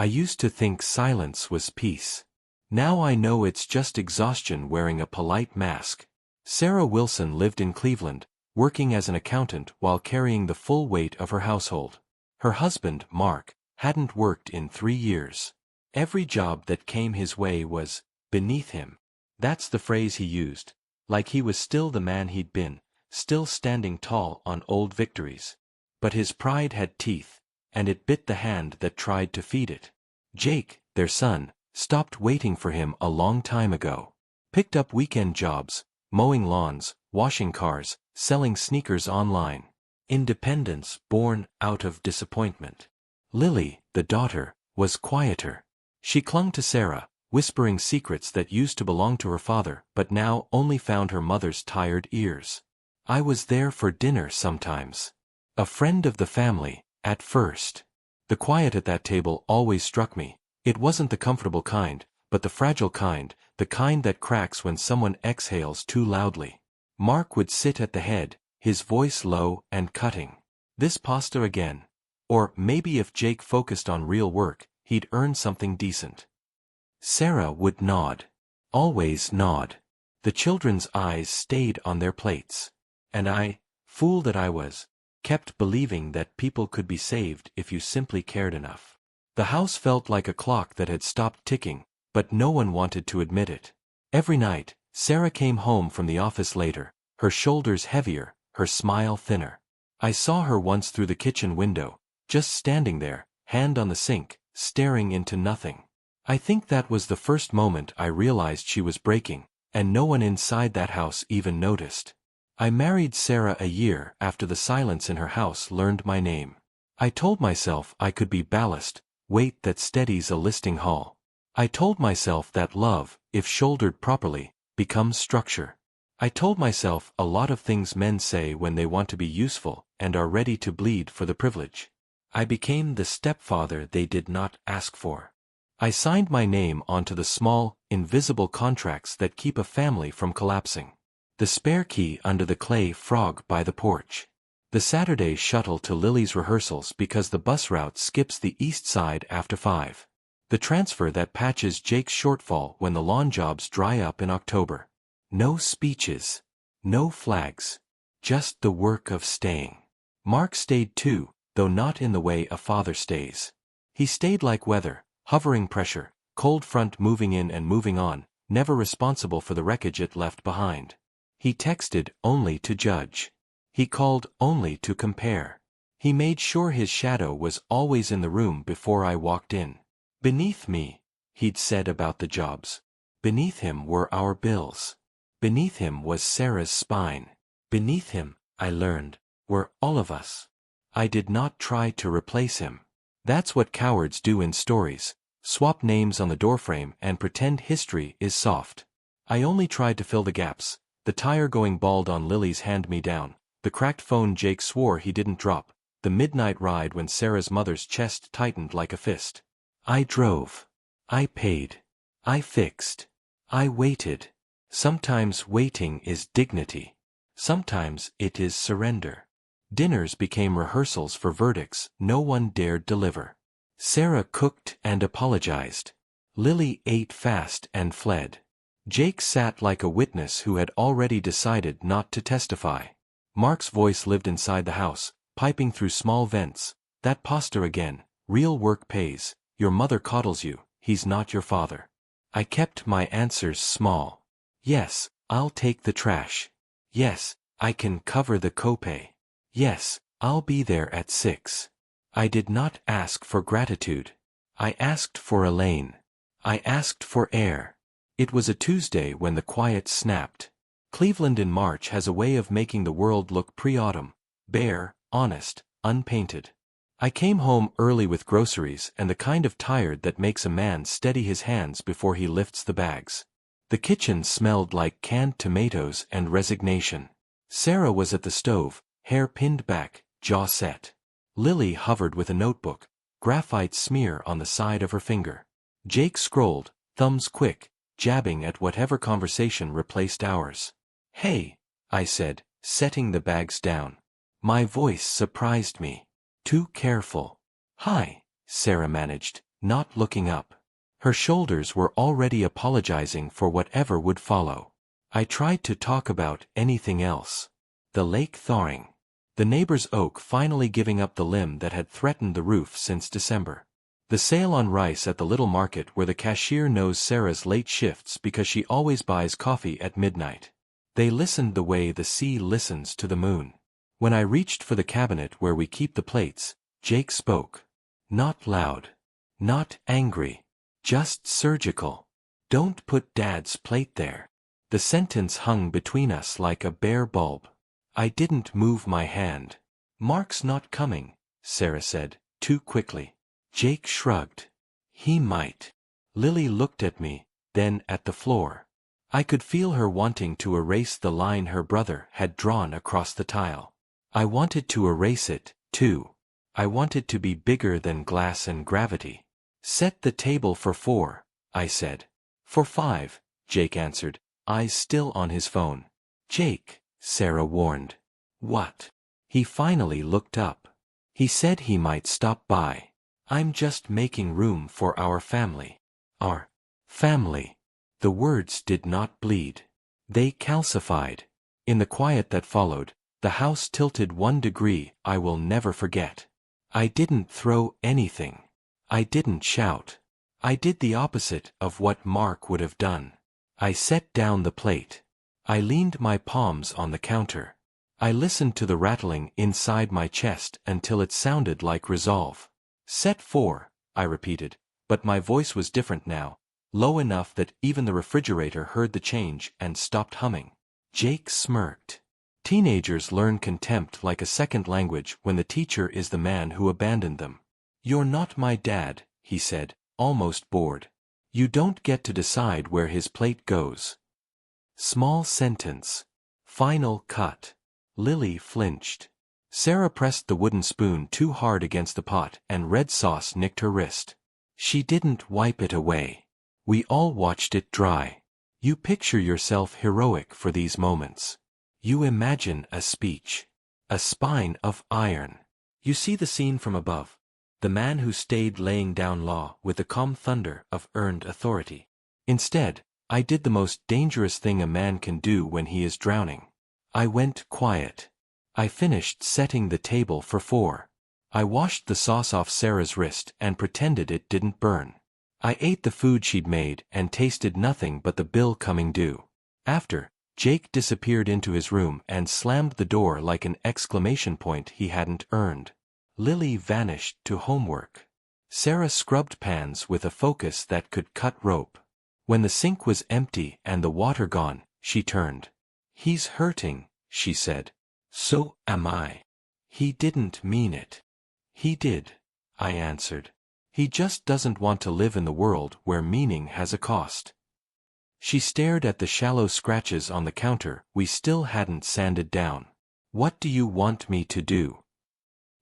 I used to think silence was peace. Now I know it's just exhaustion wearing a polite mask. Sarah Wilson lived in Cleveland, working as an accountant while carrying the full weight of her household. Her husband, Mark, hadn't worked in 3 years. Every job that came his way was beneath him. That's the phrase he used, like he was still the man he'd been, still standing tall on old victories. But his pride had teeth, and it bit the hand that tried to feed it. Jake, their son, stopped waiting for him a long time ago. Picked up weekend jobs, mowing lawns, washing cars, selling sneakers online. Independence born out of disappointment. Lily, the daughter, was quieter. She clung to Sarah, whispering secrets that used to belong to her father but now only found her mother's tired ears. I was there for dinner sometimes. A friend of the family, at first. The quiet at that table always struck me. It wasn't the comfortable kind, but the fragile kind, the kind that cracks when someone exhales too loudly. Mark would sit at the head, his voice low and cutting. This pasta again. Or maybe if Jake focused on real work, he'd earn something decent. Sarah would nod. Always nod. The children's eyes stayed on their plates. And I, fool that I was, kept believing that people could be saved if you simply cared enough. The house felt like a clock that had stopped ticking, but no one wanted to admit it. Every night, Sarah came home from the office later, her shoulders heavier, her smile thinner. I saw her once through the kitchen window, just standing there, hand on the sink, staring into nothing. I think that was the first moment I realized she was breaking, and no one inside that house even noticed. I married Sarah a year after the silence in her house learned my name. I told myself I could be ballast, weight that steadies a listing hull. I told myself that love, if shouldered properly, becomes structure. I told myself a lot of things men say when they want to be useful and are ready to bleed for the privilege. I became the stepfather they did not ask for. I signed my name onto the small, invisible contracts that keep a family from collapsing. The spare key under the clay frog by the porch. The Saturday shuttle to Lily's rehearsals because the bus route skips the east side after 5. The transfer that patches Jake's shortfall when the lawn jobs dry up in October. No speeches. No flags. Just the work of staying. Mark stayed too, though not in the way a father stays. He stayed like weather, hovering pressure, cold front moving in and moving on, never responsible for the wreckage it left behind. He texted only to judge. He called only to compare. He made sure his shadow was always in the room before I walked in. Beneath me, he'd said about the jobs. Beneath him were our bills. Beneath him was Sarah's spine. Beneath him, I learned, were all of us. I did not try to replace him. That's what cowards do in stories, swap names on the doorframe and pretend history is soft. I only tried to fill the gaps, the tire going bald on Lily's hand-me-down, the cracked phone Jake swore he didn't drop, the midnight ride when Sarah's mother's chest tightened like a fist. I drove. I paid. I fixed. I waited. Sometimes waiting is dignity. Sometimes it is surrender. Dinners became rehearsals for verdicts no one dared deliver. Sarah cooked and apologized. Lily ate fast and fled. Jake sat like a witness who had already decided not to testify. Mark's voice lived inside the house, piping through small vents. That pasta again, real work pays, your mother coddles you, he's not your father. I kept my answers small. Yes, I'll take the trash. Yes, I can cover the copay. Yes, I'll be there at 6. I did not ask for gratitude. I asked for a lane. I asked for air. It was a Tuesday when the quiet snapped. Cleveland in March has a way of making the world look pre-autumn, bare, honest, unpainted. I came home early with groceries and the kind of tired that makes a man steady his hands before he lifts the bags. The kitchen smelled like canned tomatoes and resignation. Sarah was at the stove, hair pinned back, jaw set. Lily hovered with a notebook, graphite smear on the side of her finger. Jake scrolled, thumbs quick, jabbing at whatever conversation replaced ours. Hey, I said, setting the bags down. My voice surprised me. Too careful. Hi, Sarah managed, not looking up. Her shoulders were already apologizing for whatever would follow. I tried to talk about anything else. The lake thawing. The neighbor's oak finally giving up the limb that had threatened the roof since December. The sale on rice at the little market where the cashier knows Sarah's late shifts because she always buys coffee at midnight. They listened the way the sea listens to the moon. When I reached for the cabinet where we keep the plates, Jake spoke. Not loud. Not angry. Just surgical. Don't put Dad's plate there. The sentence hung between us like a bare bulb. I didn't move my hand. Mark's not coming, Sarah said, too quickly. Jake shrugged. He might. Lily looked at me, then at the floor. I could feel her wanting to erase the line her brother had drawn across the tile. I wanted to erase it, too. I wanted to be bigger than glass and gravity. Set the table for 4, I said. For 5, Jake answered, eyes still on his phone. Jake, Sarah warned. What? He finally looked up. He said he might stop by. I'm just making room for our family. Our family. The words did not bleed. They calcified. In the quiet that followed, the house tilted 1 degree I will never forget. I didn't throw anything. I didn't shout. I did the opposite of what Mark would have done. I set down the plate. I leaned my palms on the counter. I listened to the rattling inside my chest until it sounded like resolve. Set 4, I repeated, but my voice was different now, low enough that even the refrigerator heard the change and stopped humming. Jake smirked. Teenagers learn contempt like a second language when the teacher is the man who abandoned them. You're not my dad, he said, almost bored. You don't get to decide where his plate goes. Small sentence. Final cut. Lily flinched. Sarah pressed the wooden spoon too hard against the pot and red sauce nicked her wrist. She didn't wipe it away. We all watched it dry. You picture yourself heroic for these moments. You imagine a speech. A spine of iron. You see the scene from above. The man who stayed laying down law with the calm thunder of earned authority. Instead, I did the most dangerous thing a man can do when he is drowning. I went quiet. I finished setting the table for 4. I washed the sauce off Sarah's wrist and pretended it didn't burn. I ate the food she'd made and tasted nothing but the bill coming due. After, Jake disappeared into his room and slammed the door like an exclamation point he hadn't earned. Lily vanished to homework. Sarah scrubbed pans with a focus that could cut rope. When the sink was empty and the water gone, she turned. He's hurting, she said. So am I. He didn't mean it. He did, I answered. He just doesn't want to live in the world where meaning has a cost. She stared at the shallow scratches on the counter we still hadn't sanded down. What do you want me to do?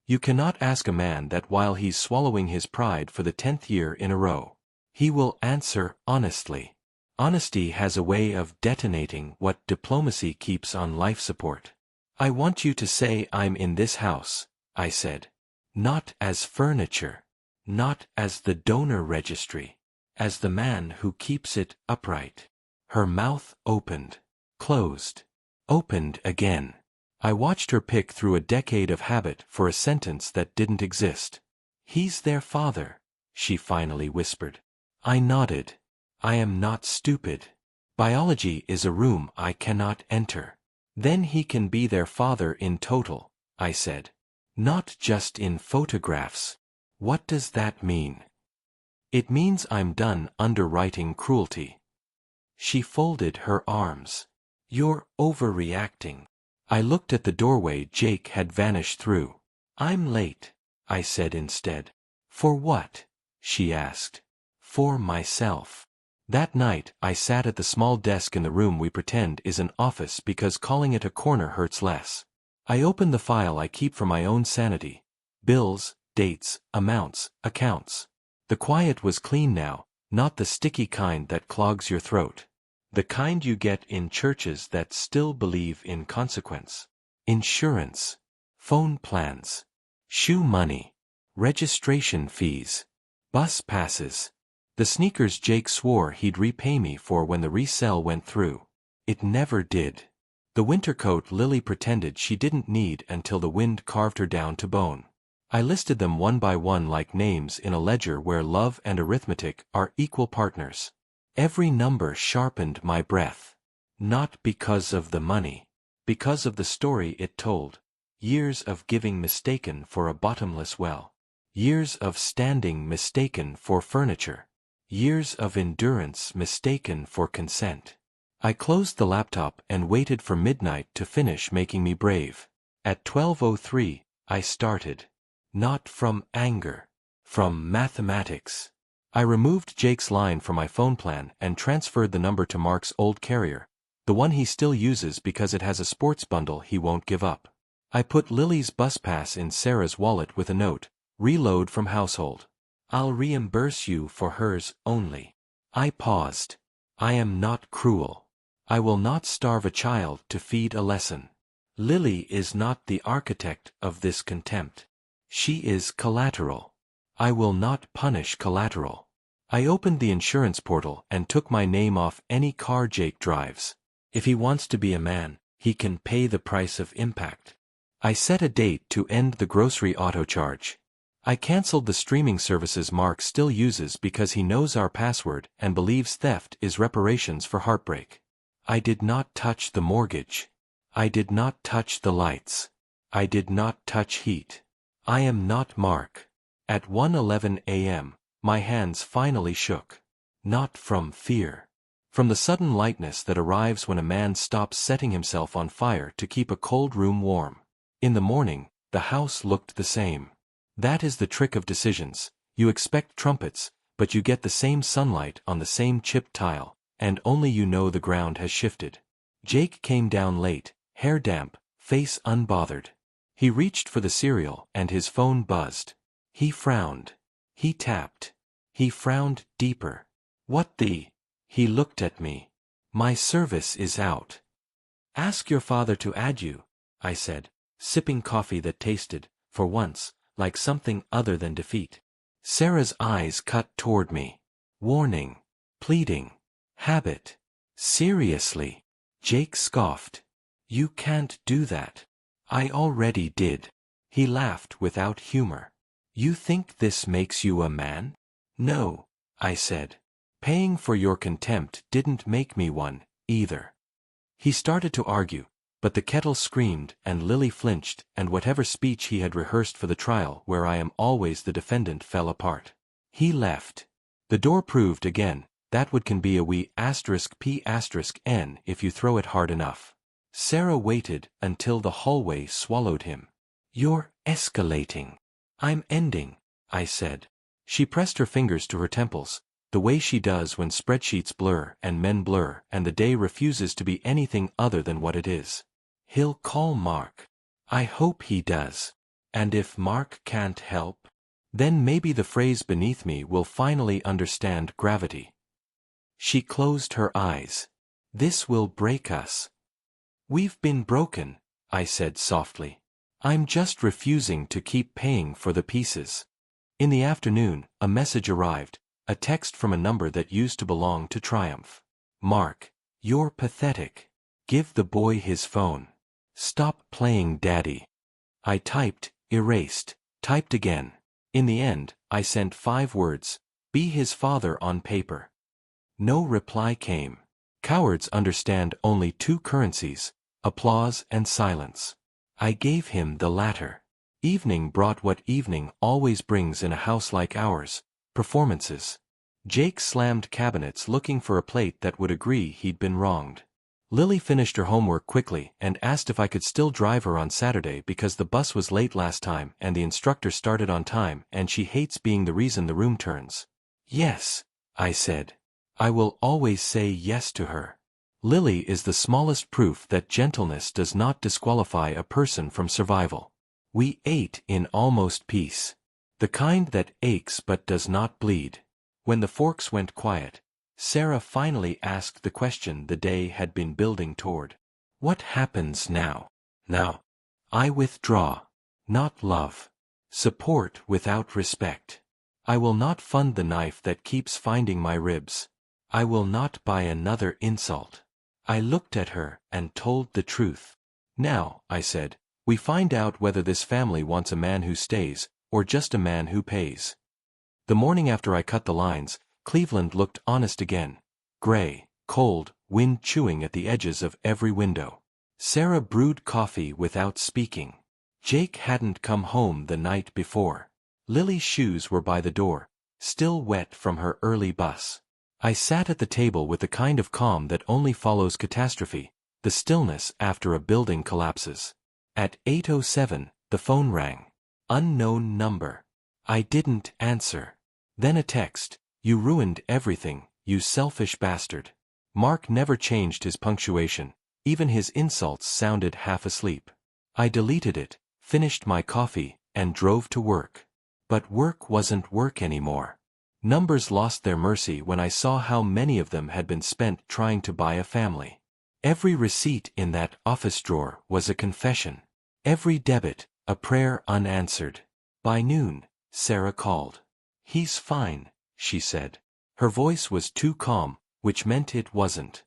You cannot ask a man that while he's swallowing his pride for the 10th year in a row. He will answer honestly. Honesty has a way of detonating what diplomacy keeps on life support. I want you to say I'm in this house, I said. Not as furniture. Not as the donor registry. As the man who keeps it upright. Her mouth opened. Closed. Opened again. I watched her pick through a decade of habit for a sentence that didn't exist. He's their father, she finally whispered. I nodded. I am not stupid. Biology is a room I cannot enter. Then he can be their father in total, I said. Not just in photographs. What does that mean? It means I'm done underwriting cruelty. She folded her arms. You're overreacting. I looked at the doorway Jake had vanished through. I'm late, I said instead. For what? She asked. For myself. That night, I sat at the small desk in the room we pretend is an office because calling it a corner hurts less. I opened the file I keep for my own sanity. Bills, dates, amounts, accounts. The quiet was clean now, not the sticky kind that clogs your throat. The kind you get in churches that still believe in consequence. Insurance. Phone plans. Shoe money. Registration fees. Bus passes. The sneakers Jake swore he'd repay me for when the resell went through. It never did. The winter coat Lily pretended she didn't need until the wind carved her down to bone. I listed them one by one like names in a ledger where love and arithmetic are equal partners. Every number sharpened my breath. Not because of the money. Because of the story it told. Years of giving mistaken for a bottomless well. Years of standing mistaken for furniture. Years of endurance mistaken for consent. I closed the laptop and waited for midnight to finish making me brave. At 12:03, I started. Not from anger. From mathematics. I removed Jake's line from my phone plan and transferred the number to Mark's old carrier, the one he still uses because it has a sports bundle he won't give up. I put Lily's bus pass in Sarah's wallet with a note, reload from household. I'll reimburse you for hers only. I paused. I am not cruel. I will not starve a child to feed a lesson. Lily is not the architect of this contempt. She is collateral. I will not punish collateral. I opened the insurance portal and took my name off any car Jake drives. If he wants to be a man, he can pay the price of impact. I set a date to end the grocery auto charge. I canceled the streaming services Mark still uses because he knows our password and believes theft is reparations for heartbreak. I did not touch the mortgage. I did not touch the lights. I did not touch heat. I am not Mark. At 1:11 a.m., my hands finally shook. Not from fear. From the sudden lightness that arrives when a man stops setting himself on fire to keep a cold room warm. In the morning, the house looked the same. That is the trick of decisions. You expect trumpets, but you get the same sunlight on the same chipped tile, and only you know the ground has shifted. Jake came down late, hair damp, face unbothered. He reached for the cereal and his phone buzzed. He frowned. He tapped. He frowned deeper. What the? He looked at me. My service is out. Ask your father to add you, I said, sipping coffee that tasted, for once, like something other than defeat. Sarah's eyes cut toward me. Warning. Pleading. Habit. Seriously. Jake scoffed. You can't do that. I already did. He laughed without humor. You think this makes you a man? No, I said. Paying for your contempt didn't make me one, either. He started to argue, but the kettle screamed and Lily flinched and whatever speech he had rehearsed for the trial where I am always the defendant fell apart. He left. The door proved again, that would can be a wee *p*n if you throw it hard enough. Sarah waited until the hallway swallowed him. You're escalating. I'm ending, I said. She pressed her fingers to her temples, the way she does when spreadsheets blur and men blur and the day refuses to be anything other than what it is. He'll call Mark. I hope he does. And if Mark can't help, then maybe the phrase beneath me will finally understand gravity. She closed her eyes. This will break us. We've been broken, I said softly. I'm just refusing to keep paying for the pieces. In the afternoon, a message arrived, a text from a number that used to belong to Triumph. Mark, you're pathetic. Give the boy his phone. Stop playing daddy. I typed, erased, typed again. In the end, I sent 5 words, be his father on paper. No reply came. Cowards understand only 2 currencies, applause and silence. I gave him the latter. Evening brought what evening always brings in a house like ours, performances. Jake slammed cabinets looking for a plate that would agree he'd been wronged. Lily finished her homework quickly and asked if I could still drive her on Saturday because the bus was late last time and the instructor started on time and she hates being the reason the room turns. Yes, I said. I will always say yes to her. Lily is the smallest proof that gentleness does not disqualify a person from survival. We ate in almost peace. The kind that aches but does not bleed. When the forks went quiet, Sarah finally asked the question the day had been building toward. What happens now? Now. I withdraw. Not love. Support without respect. I will not fund the knife that keeps finding my ribs. I will not buy another insult. I looked at her and told the truth. Now, I said, we find out whether this family wants a man who stays, or just a man who pays. The morning after I cut the lines, Cleveland looked honest again. Gray, cold, wind chewing at the edges of every window. Sarah brewed coffee without speaking. Jake hadn't come home the night before. Lily's shoes were by the door, still wet from her early bus. I sat at the table with the kind of calm that only follows catastrophe, the stillness after a building collapses. At 8:07, the phone rang. Unknown number. I didn't answer. Then a text, "You ruined everything, you selfish bastard." Mark never changed his punctuation, even his insults sounded half asleep. I deleted it, finished my coffee, and drove to work. But work wasn't work anymore. Numbers lost their mercy when I saw how many of them had been spent trying to buy a family. Every receipt in that office drawer was a confession. Every debit, a prayer unanswered. By noon, Sarah called. "He's fine," she said. Her voice was too calm, which meant it wasn't.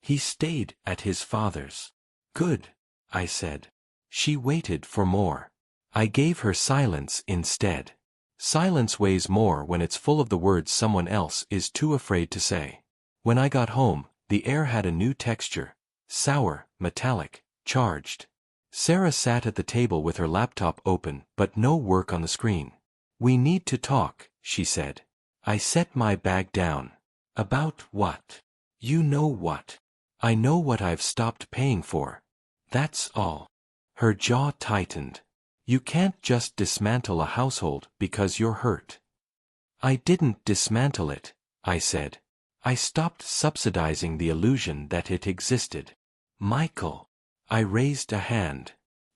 "He stayed at his father's." "Good," I said. She waited for more. I gave her silence instead. Silence weighs more when it's full of the words someone else is too afraid to say. When I got home, the air had a new texture. Sour, metallic, charged. Sarah sat at the table with her laptop open but no work on the screen. "We need to talk," she said. I set my bag down. "About what?" "You know what. I know what I've stopped paying for. That's all." Her jaw tightened. "You can't just dismantle a household because you're hurt." "I didn't dismantle it," I said. "I stopped subsidizing the illusion that it existed." "Michael." I raised a hand.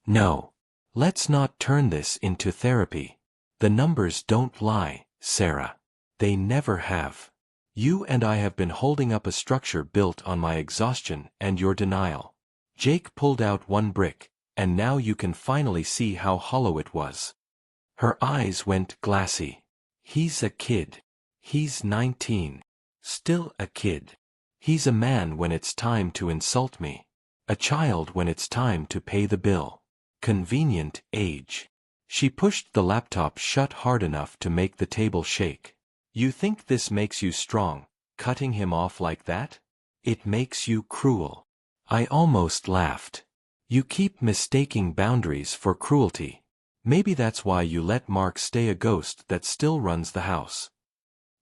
"No. Let's not turn this into therapy. The numbers don't lie, Sarah. They never have. You and I have been holding up a structure built on my exhaustion and your denial. Jake pulled out one brick, and now you can finally see how hollow it was." Her eyes went glassy. "He's a kid. He's 19. Still a kid. He's a man when it's time to insult me. A child when it's time to pay the bill. Convenient age." She pushed the laptop shut hard enough to make the table shake. "You think this makes you strong, cutting him off like that? It makes you cruel." I almost laughed. "You keep mistaking boundaries for cruelty. Maybe that's why you let Mark stay a ghost that still runs the house."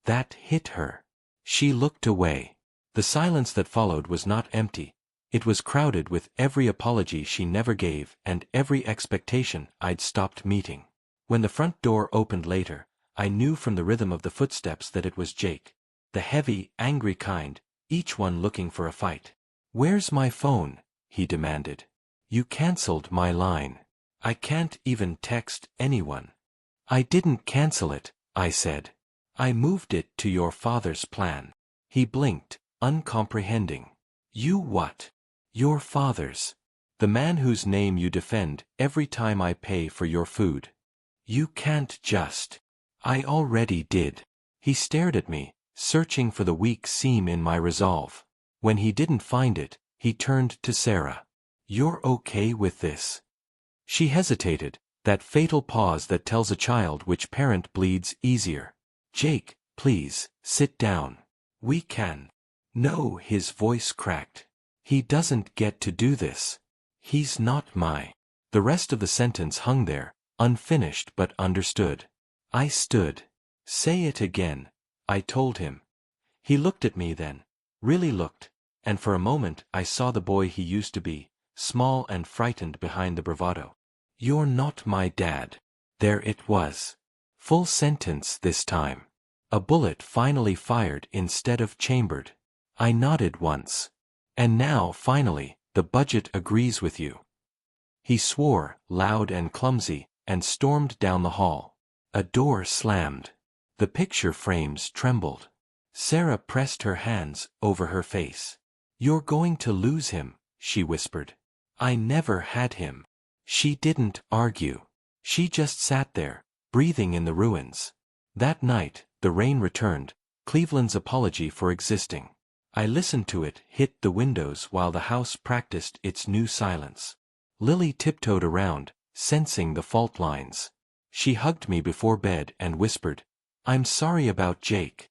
That hit her. She looked away. The silence that followed was not empty. It was crowded with every apology she never gave and every expectation I'd stopped meeting. When the front door opened later, I knew from the rhythm of the footsteps that it was Jake. The heavy, angry kind, each one looking for a fight. "Where's my phone?" he demanded. "You canceled my line. I can't even text anyone." "I didn't cancel it," I said. "I moved it to your father's plan." He blinked, uncomprehending. "You what?" "Your father's. The man whose name you defend every time I pay for your food. You can't just." "I already did." He stared at me, searching for the weak seam in my resolve. When he didn't find it, he turned to Sarah. "You're okay with this?" She hesitated, that fatal pause that tells a child which parent bleeds easier. "Jake, please, sit down. We can." "No," his voice cracked. "He doesn't get to do this. He's not my." The rest of the sentence hung there, unfinished but understood. I stood. "Say it again," I told him. He looked at me then. Really looked, and for a moment I saw the boy he used to be, small and frightened behind the bravado. "You're not my dad." There it was. Full sentence this time. A bullet finally fired instead of chambered. I nodded once. "And now, finally, the budget agrees with you." He swore, loud and clumsy, and stormed down the hall. A door slammed. The picture frames trembled. Sarah pressed her hands over her face. "You're going to lose him," she whispered. "I never had him." She didn't argue. She just sat there, breathing in the ruins. That night, the rain returned, Cleveland's apology for existing. I listened to it hit the windows while the house practiced its new silence. Lily tiptoed around, sensing the fault lines. She hugged me before bed and whispered, "I'm sorry about Jake."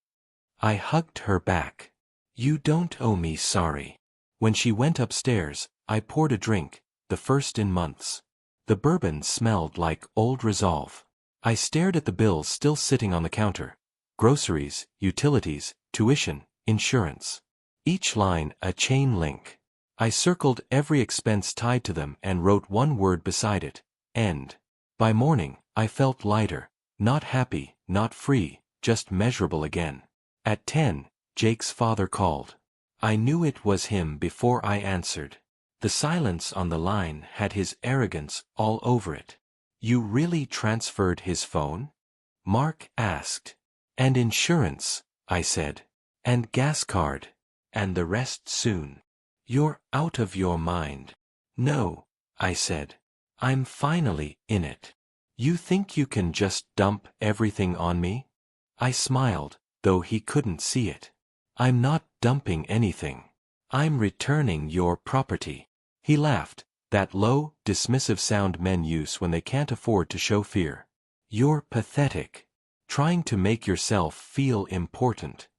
I hugged her back. "You don't owe me sorry." When she went upstairs, I poured a drink, the first in months. The bourbon smelled like old resolve. I stared at the bills still sitting on the counter. Groceries, utilities, tuition, insurance. Each line a chain link. I circled every expense tied to them and wrote one word beside it, end. By morning, I felt lighter, not happy, not free, just measurable again. At 10, Jake's father called. I knew it was him before I answered. The silence on the line had his arrogance all over it. "You really transferred his phone?" Mark asked. "And insurance," I said. "And gas card. And the rest soon." "You're out of your mind." "No," I said. "I'm finally in it." "You think you can just dump everything on me?" I smiled, though he couldn't see it. "I'm not dumping anything. I'm returning your property." He laughed, that low, dismissive sound men use when they can't afford to show fear. "You're pathetic. Trying to make yourself feel important."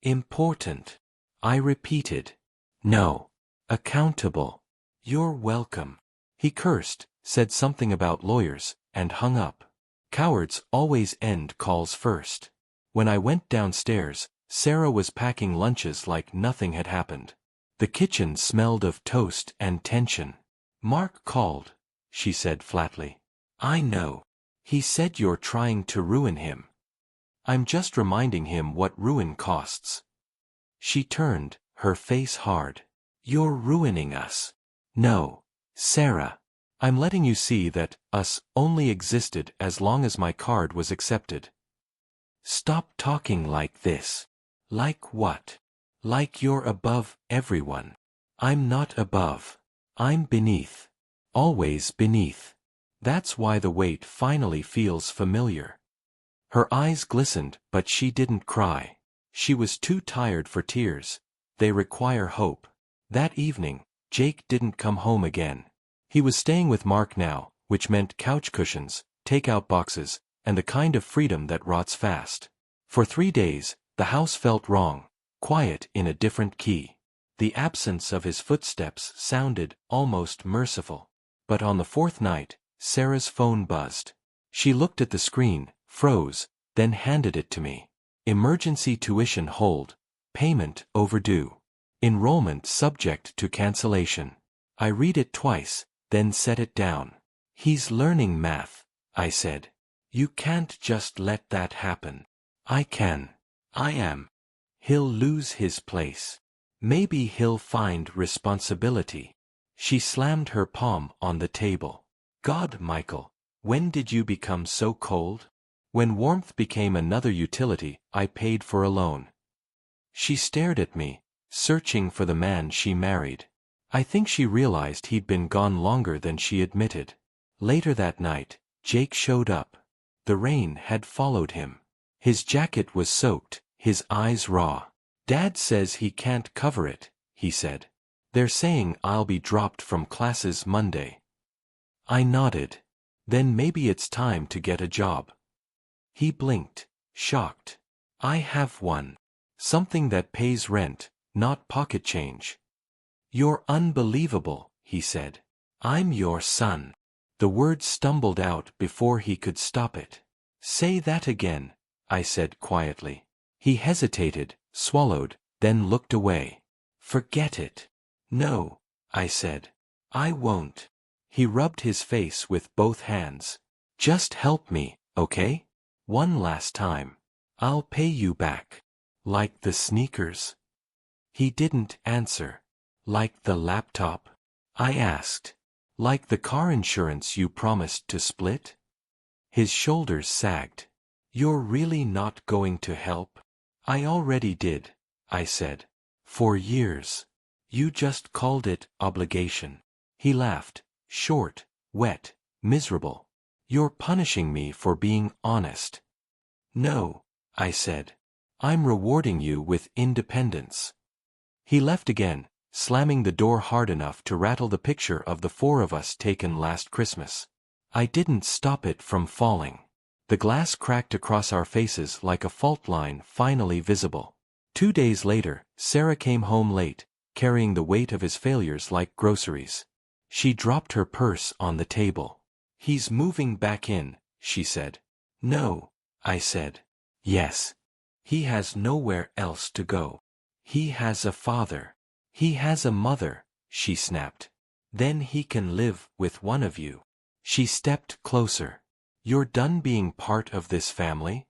"Important," I repeated. "No. Accountable." "You're welcome." He cursed, said something about lawyers, and hung up. Cowards always end calls first. When I went downstairs, Sarah was packing lunches like nothing had happened. The kitchen smelled of toast and tension. "Mark called," she said flatly. "I know. He said you're trying to ruin him." "I'm just reminding him what ruin costs." She turned, her face hard. "You're ruining us." "No, Sarah. I'm letting you see that us only existed as long as my card was accepted." "Stop talking like this." "Like what?" "Like you're above everyone." "I'm not above. I'm beneath. Always beneath. That's why the weight finally feels familiar." Her eyes glistened, but she didn't cry. She was too tired for tears. They require hope. That evening, Jake didn't come home again. He was staying with Mark now, which meant couch cushions, take-out boxes, and the kind of freedom that rots fast. For 3 days, the house felt wrong, quiet in a different key. The absence of his footsteps sounded almost merciful. But on the 4th night, Sarah's phone buzzed. She looked at the screen, froze, then handed it to me. "Emergency tuition hold. Payment overdue. Enrollment subject to cancellation." I read it twice, then set it down. "He's learning math," I said. "You can't just let that happen." "I can. I am." "He'll lose his place. Maybe he'll find responsibility." She slammed her palm on the table. "God, Michael, when did you become so cold?" "When warmth became another utility I paid for a loan." She stared at me, searching for the man she married. I think she realized he'd been gone longer than she admitted. Later that night, Jake showed up. The rain had followed him. His jacket was soaked, his eyes raw. "Dad says he can't cover it," he said. "They're saying I'll be dropped from classes Monday." I nodded. "Then maybe it's time to get a job." He blinked, shocked. "I have one. Something that pays rent, not pocket change." "You're unbelievable," he said. "I'm your son." The word stumbled out before he could stop it. "Say that again," I said quietly. He hesitated, swallowed, then looked away. "Forget it." "No," I said. "I won't." He rubbed his face with both hands. "Just help me, okay? One last time. I'll pay you back." "Like the sneakers?" He didn't answer. "Like the laptop?" I asked. "Like the car insurance you promised to split?" His shoulders sagged. "You're really not going to help?" "I already did," I said. "For years. You just called it obligation." He laughed, short, wet, miserable. "You're punishing me for being honest." No, I said. I'm rewarding you with independence. He left again, slamming the door hard enough to rattle the picture of the four of us taken last Christmas. I didn't stop it from falling. The glass cracked across our faces like a fault line finally visible. 2 days later, Sarah came home late, carrying the weight of his failures like groceries. She dropped her purse on the table. He's moving back in, she said. No, I said. Yes. He has nowhere else to go. He has a father. He has a mother, she snapped. Then he can live with one of you. She stepped closer. You're done being part of this family?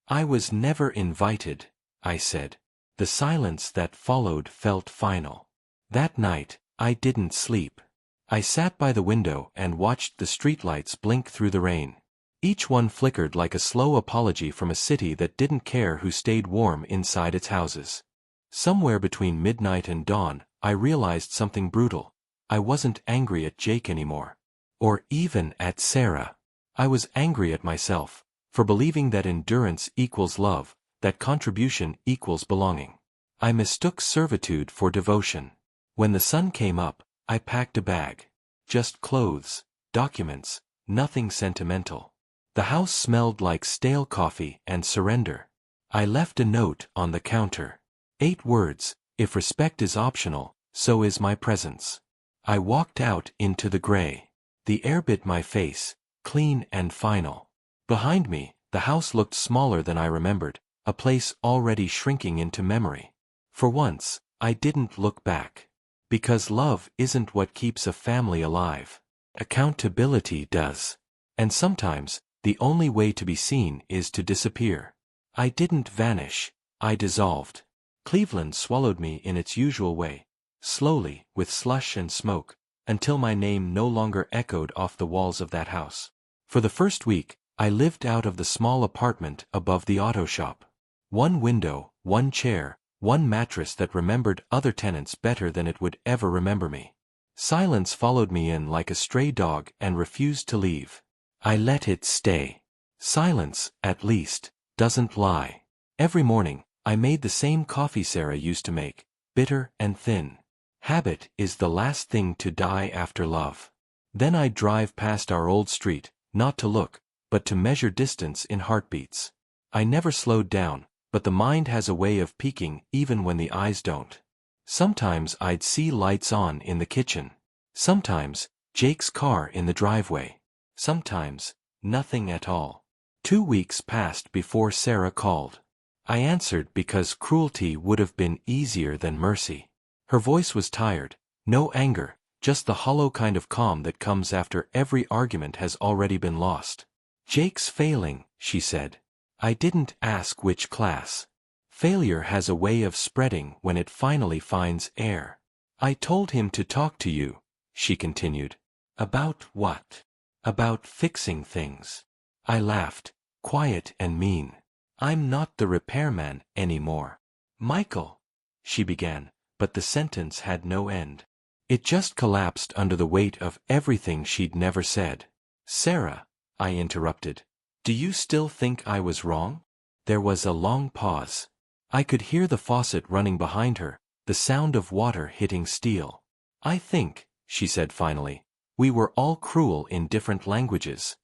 I was never invited, I said. The silence that followed felt final. That night, I didn't sleep. I sat by the window and watched the streetlights blink through the rain. Each one flickered like a slow apology from a city that didn't care who stayed warm inside its houses. Somewhere between midnight and dawn, I realized something brutal. I wasn't angry at Jake anymore. Or even at Sarah. I was angry at myself, for believing that endurance equals love, that contribution equals belonging. I mistook servitude for devotion. When the sun came up, I packed a bag. Just clothes, documents, nothing sentimental. The house smelled like stale coffee and surrender. I left a note on the counter. 8 words, if respect is optional, so is my presence. I walked out into the gray. The air bit my face, clean and final. Behind me, the house looked smaller than I remembered, a place already shrinking into memory. For once, I didn't look back. Because love isn't what keeps a family alive. Accountability does. And sometimes, the only way to be seen is to disappear. I didn't vanish, I dissolved. Cleveland swallowed me in its usual way, slowly, with slush and smoke, until my name no longer echoed off the walls of that house. For the first week, I lived out of the small apartment above the auto shop. 1 window, 1 chair, 1 mattress that remembered other tenants better than it would ever remember me. Silence followed me in like a stray dog and refused to leave. I let it stay. Silence, at least, doesn't lie. Every morning, I made the same coffee Sarah used to make, bitter and thin. Habit is the last thing to die after love. Then I'd drive past our old street, not to look, but to measure distance in heartbeats. I never slowed down, but the mind has a way of peeking even when the eyes don't. Sometimes I'd see lights on in the kitchen. Sometimes, Jake's car in the driveway. Sometimes, nothing at all. 2 weeks passed before Sarah called. I answered because cruelty would have been easier than mercy. Her voice was tired, no anger, just the hollow kind of calm that comes after every argument has already been lost. Jake's failing, she said. I didn't ask which class. Failure has a way of spreading when it finally finds air. I told him to talk to you, she continued. About what? About fixing things. I laughed, quiet and mean. I'm not the repairman anymore. Michael, she began, but the sentence had no end. It just collapsed under the weight of everything she'd never said. Sarah, I interrupted. Do you still think I was wrong? There was a long pause. I could hear the faucet running behind her, the sound of water hitting steel. I think, she said finally, we were all cruel in different languages.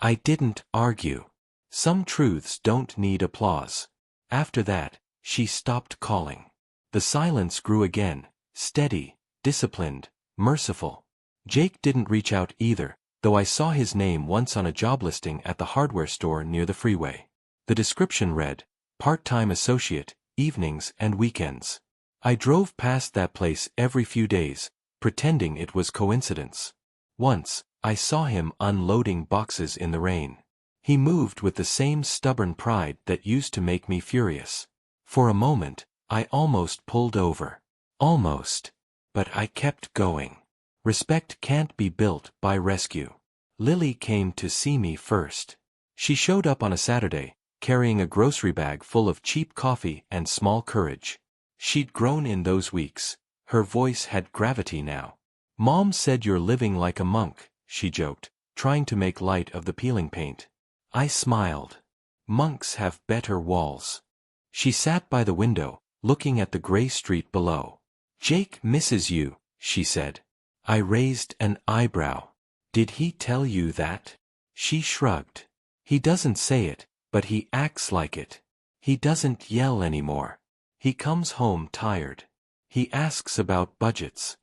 I didn't argue. Some truths don't need applause. After that, she stopped calling. The silence grew again, steady, disciplined, merciful. Jake didn't reach out either, though I saw his name once on a job listing at the hardware store near the freeway. The description read, part-time associate, evenings and weekends. I drove past that place every few days, pretending it was coincidence. Once, I saw him unloading boxes in the rain. He moved with the same stubborn pride that used to make me furious. For a moment, I almost pulled over. Almost. But I kept going. Respect can't be built by rescue. Lily came to see me first. She showed up on a Saturday, carrying a grocery bag full of cheap coffee and small courage. She'd grown in those weeks. Her voice had gravity now. Mom said you're living like a monk, she joked, trying to make light of the peeling paint. I smiled. Monks have better walls. She sat by the window, looking at the gray street below. Jake misses you, she said. I raised an eyebrow. Did he tell you that? She shrugged. He doesn't say it, but he acts like it. He doesn't yell anymore. He comes home tired. He asks about budgets.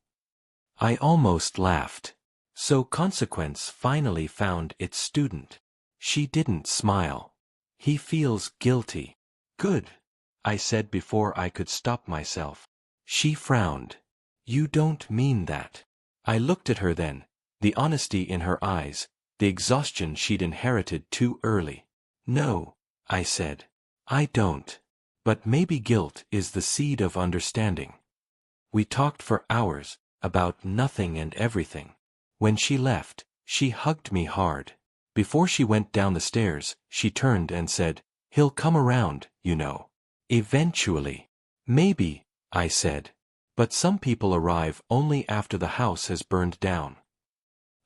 I almost laughed. So Consequence finally found its student. She didn't smile. He feels guilty. Good, I said before I could stop myself. She frowned. You don't mean that. I looked at her then, the honesty in her eyes, the exhaustion she'd inherited too early. No, I said. I don't. But maybe guilt is the seed of understanding. We talked for hours, about nothing and everything. When she left, she hugged me hard. Before she went down the stairs, she turned and said, He'll come around, you know. Eventually. Maybe, I said. But some people arrive only after the house has burned down.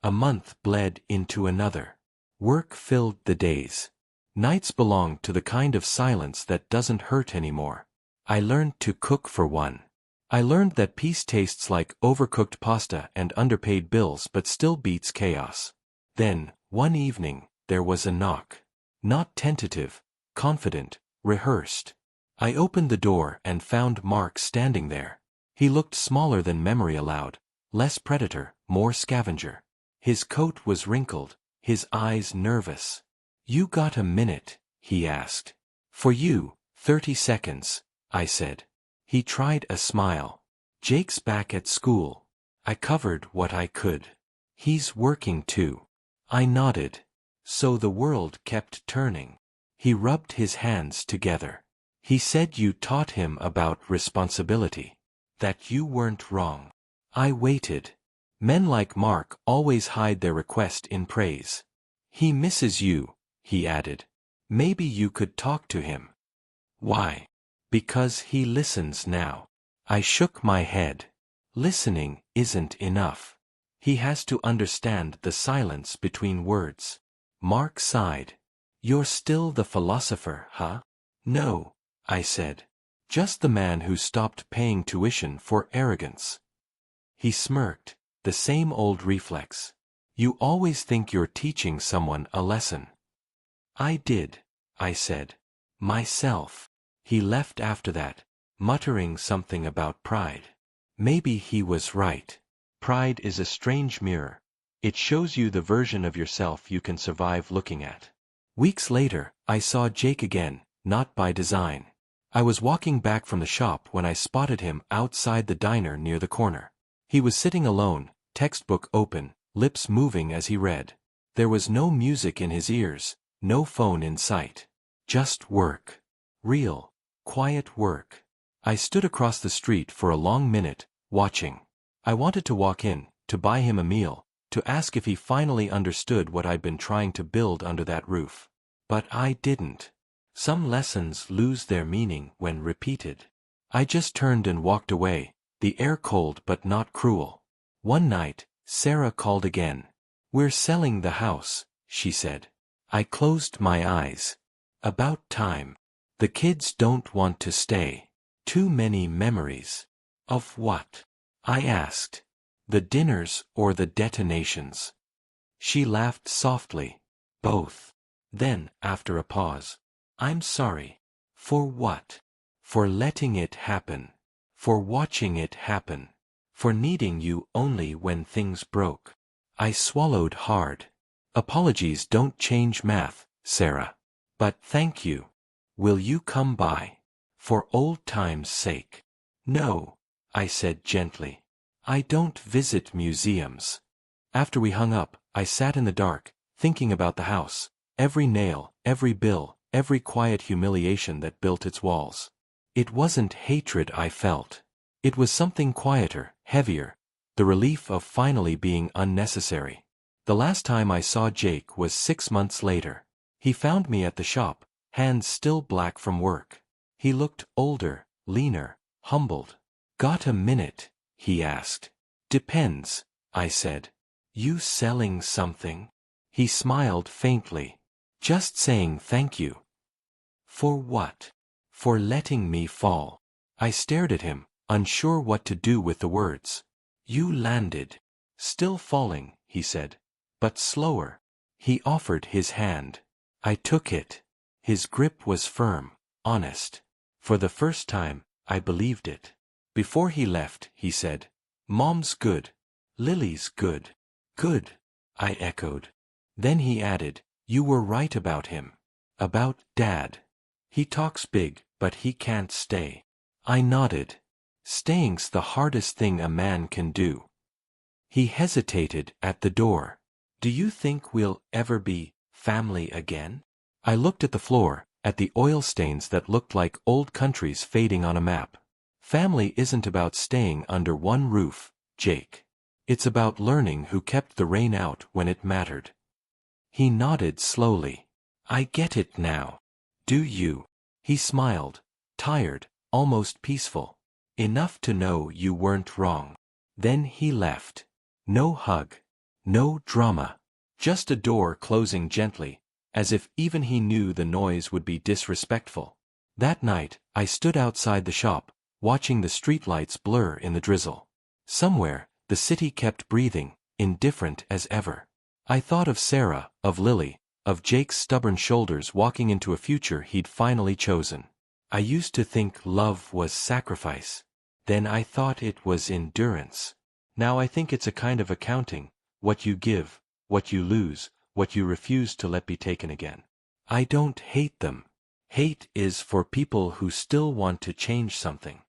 A month bled into another. Work filled the days. Nights belonged to the kind of silence that doesn't hurt anymore. I learned to cook for one. I learned that peace tastes like overcooked pasta and underpaid bills but still beats chaos. Then, one evening, there was a knock. Not tentative, confident, rehearsed. I opened the door and found Mark standing there. He looked smaller than memory allowed, less predator, more scavenger. His coat was wrinkled, his eyes nervous. You got a minute, he asked. For you, 30 seconds, I said. He tried a smile. Jake's back at school. I covered what I could. He's working too. I nodded. So the world kept turning. He rubbed his hands together. He said you taught him about responsibility. That you weren't wrong. I waited. Men like Mark always hide their request in praise. He misses you, he added. Maybe you could talk to him. Why? Because he listens now. I shook my head. Listening isn't enough. He has to understand the silence between words. Mark sighed. You're still the philosopher, huh? No, I said. Just the man who stopped paying tuition for arrogance. He smirked, the same old reflex. You always think you're teaching someone a lesson. I did, I said. Myself. He left after that, muttering something about pride. Maybe he was right. Pride is a strange mirror. It shows you the version of yourself you can survive looking at. Weeks later, I saw Jake again, not by design. I was walking back from the shop when I spotted him outside the diner near the corner. He was sitting alone, textbook open, lips moving as he read. There was no music in his ears, no phone in sight. Just work. Real, quiet work. I stood across the street for a long minute, watching. I wanted to walk in, to buy him a meal, to ask if he finally understood what I'd been trying to build under that roof. But I didn't. Some lessons lose their meaning when repeated. I just turned and walked away, the air cold but not cruel. One night, Sarah called again. We're selling the house, she said. I closed my eyes. About time. The kids don't want to stay. Too many memories. Of what? I asked. The dinners or the detonations? She laughed softly. Both. Then, after a pause. I'm sorry. For what? For letting it happen. For watching it happen. For needing you only when things broke. I swallowed hard. Apologies don't change math, Sarah. But thank you. Will you come by? For old time's sake. No, I said gently. I don't visit museums. After we hung up, I sat in the dark, thinking about the house. Every nail, every bill, every quiet humiliation that built its walls. It wasn't hatred I felt. It was something quieter, heavier, the relief of finally being unnecessary. The last time I saw Jake was 6 months later. He found me at the shop, hands still black from work. He looked older, leaner, humbled. Got a minute? He asked. Depends, I said. You selling something? He smiled faintly. Just saying thank you. For what? For letting me fall. I stared at him, unsure what to do with the words. You landed. Still falling, he said. But slower. He offered his hand. I took it. His grip was firm, honest. For the first time, I believed it. Before he left, he said, Mom's good. Lily's good. Good, I echoed. Then he added, you were right about him. About Dad. He talks big, but he can't stay. I nodded. Staying's the hardest thing a man can do. He hesitated at the door. Do you think we'll ever be family again? I looked at the floor, at the oil stains that looked like old countries fading on a map. Family isn't about staying under one roof, Jake. It's about learning who kept the rain out when it mattered. He nodded slowly. I get it now. Do you? He smiled, tired, almost peaceful. Enough to know you weren't wrong. Then he left. No hug. No drama. Just a door closing gently, as if even he knew the noise would be disrespectful. That night, I stood outside the shop, watching the streetlights blur in the drizzle. Somewhere, the city kept breathing, indifferent as ever. I thought of Sarah, of Lily, of Jake's stubborn shoulders walking into a future he'd finally chosen. I used to think love was sacrifice. Then I thought it was endurance. Now I think it's a kind of accounting, what you give, what you lose, what you refuse to let be taken again. I don't hate them. Hate is for people who still want to change something.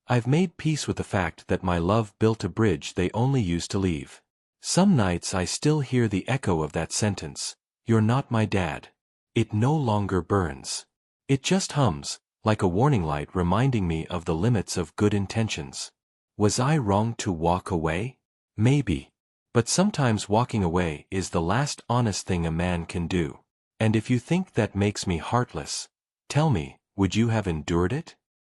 I've made peace with the fact that my love built a bridge they only used to leave. Some nights I still hear the echo of that sentence, "You're not my dad." It no longer burns. It just hums, like a warning light reminding me of the limits of good intentions. Was I wrong to walk away? Maybe. But sometimes walking away is the last honest thing a man can do. And if you think that makes me heartless, tell me, would you have endured it?